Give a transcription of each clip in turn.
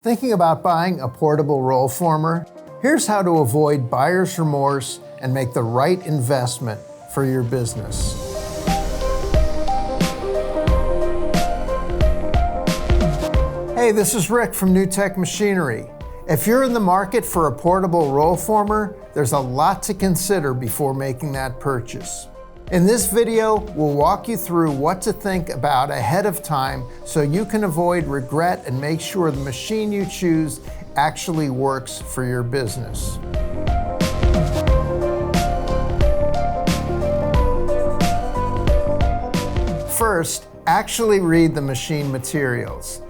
Thinking about buying a portable rollformer? Here's how to avoid buyer's remorse and make the right investment for your business. Hey, this is Rick from New Tech Machinery. If you're in the market for a portable rollformer, there's a lot to consider before making that purchase. In this video, we'll walk you through what to think about ahead of time so you can avoid regret and make sure the machine you choose actually works for your business. First, actually read the machine materials.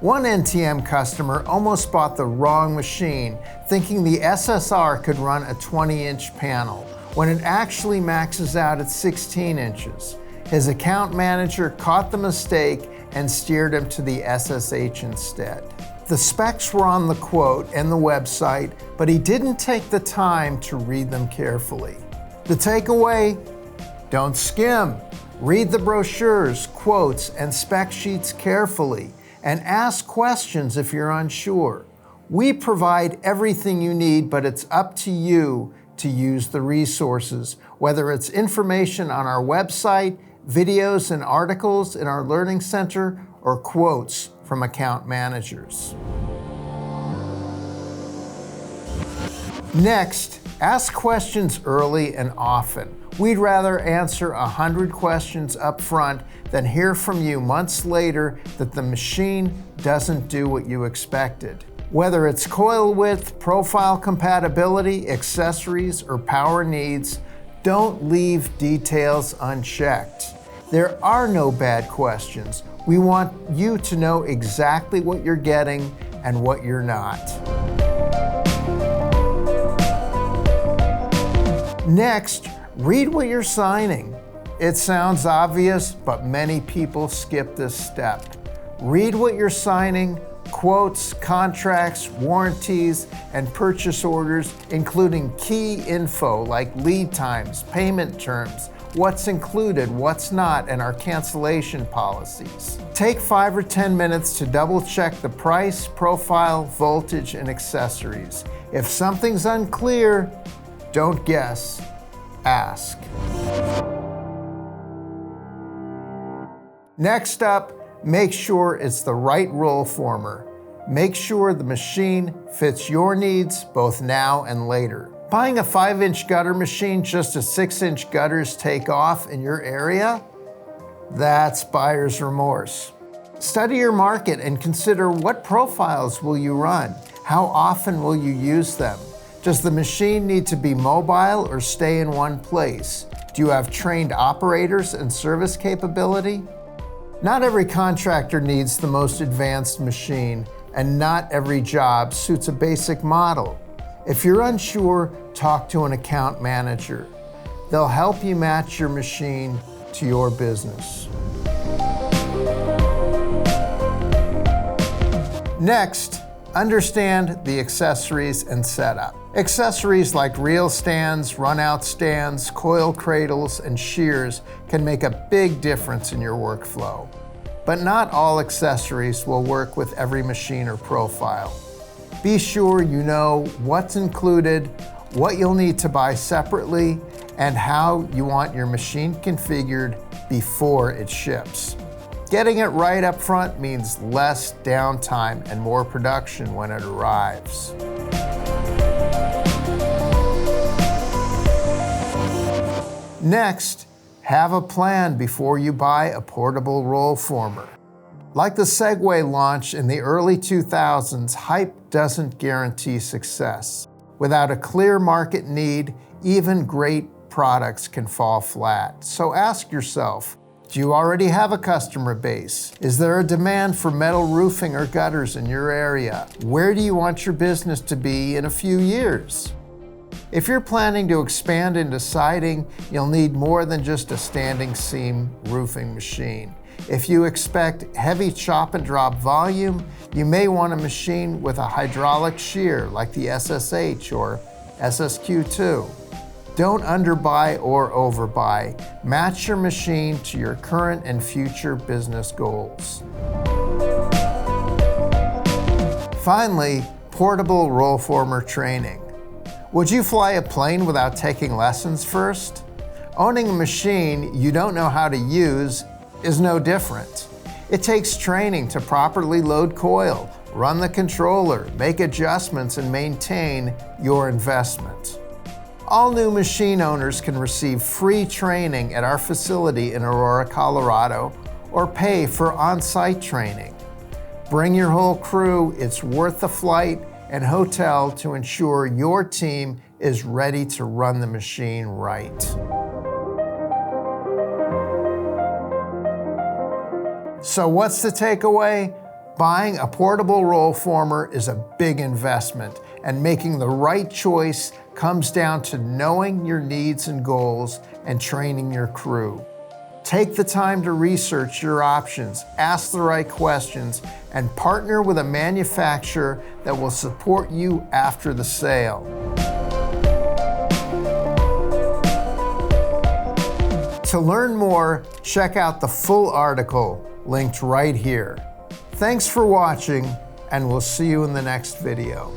One NTM customer almost bought the wrong machine, thinking the SSR could run a 20-inch panel, when it actually maxes out at 16 inches. His account manager caught the mistake and steered him to the SSH instead. The specs were on the quote and the website, but he didn't take the time to read them carefully. The takeaway: don't skim. Read the brochures, quotes, and spec sheets carefully, and ask questions if you're unsure. We provide everything you need, but it's up to you to use the resources, whether it's information on our website, videos and articles in our learning center, or quotes from account managers. Next, ask questions early and often. We'd rather answer 100 questions up front than hear from you months later that the machine doesn't do what you expected. Whether it's coil width, profile compatibility, accessories, or power needs, don't leave details unchecked. There are no bad questions. We want you to know exactly what you're getting and what you're not. Next, read what you're signing. It sounds obvious, but many people skip this step. Read what you're signing: quotes, contracts, warranties, and purchase orders, including key info like lead times, payment terms, what's included, what's not, and our cancellation policies. Take 5 or 10 minutes to double check the price, profile, voltage, and accessories. If something's unclear, don't guess, ask. Next up, make sure it's the right rollformer. Make sure the machine fits your needs both now and later. Buying a 5-inch gutter machine just as 6-inch gutters take off in your area? That's buyer's remorse. Study your market and consider what profiles will you run? How often will you use them? Does the machine need to be mobile or stay in one place? Do you have trained operators and service capability? Not every contractor needs the most advanced machine, and not every job suits a basic model. If you're unsure, talk to an account manager. They'll help you match your machine to your business. Next, understand the accessories and setup. Accessories like reel stands, run-out stands, coil cradles, and shears can make a big difference in your workflow. But not all accessories will work with every machine or profile. Be sure you know what's included, what you'll need to buy separately, and how you want your machine configured before it ships. Getting it right up front means less downtime and more production when it arrives. Next, have a plan before you buy a portable rollformer. Like the Segway launch in the early 2000s, hype doesn't guarantee success. Without a clear market need, even great products can fall flat. So ask yourself, do you already have a customer base? Is there a demand for metal roofing or gutters in your area? Where do you want your business to be in a few years? If you're planning to expand into siding, you'll need more than just a standing seam roofing machine. If you expect heavy chop and drop volume, you may want a machine with a hydraulic shear like the SSH or SSQ2. Don't underbuy or overbuy. Match your machine to your current and future business goals. Finally, portable rollformer training. Would you fly a plane without taking lessons first? Owning a machine you don't know how to use is no different. It takes training to properly load coil, run the controller, make adjustments, and maintain your investment. All new machine owners can receive free training at our facility in Aurora, Colorado, or pay for on-site training. Bring your whole crew, it's worth the flight and hotel to ensure your team is ready to run the machine right. So what's the takeaway? Buying a portable rollformer is a big investment, and making the right choice comes down to knowing your needs and goals and training your crew. Take the time to research your options, ask the right questions, and partner with a manufacturer that will support you after the sale. To learn more, check out the full article linked right here. Thanks for watching, and we'll see you in the next video.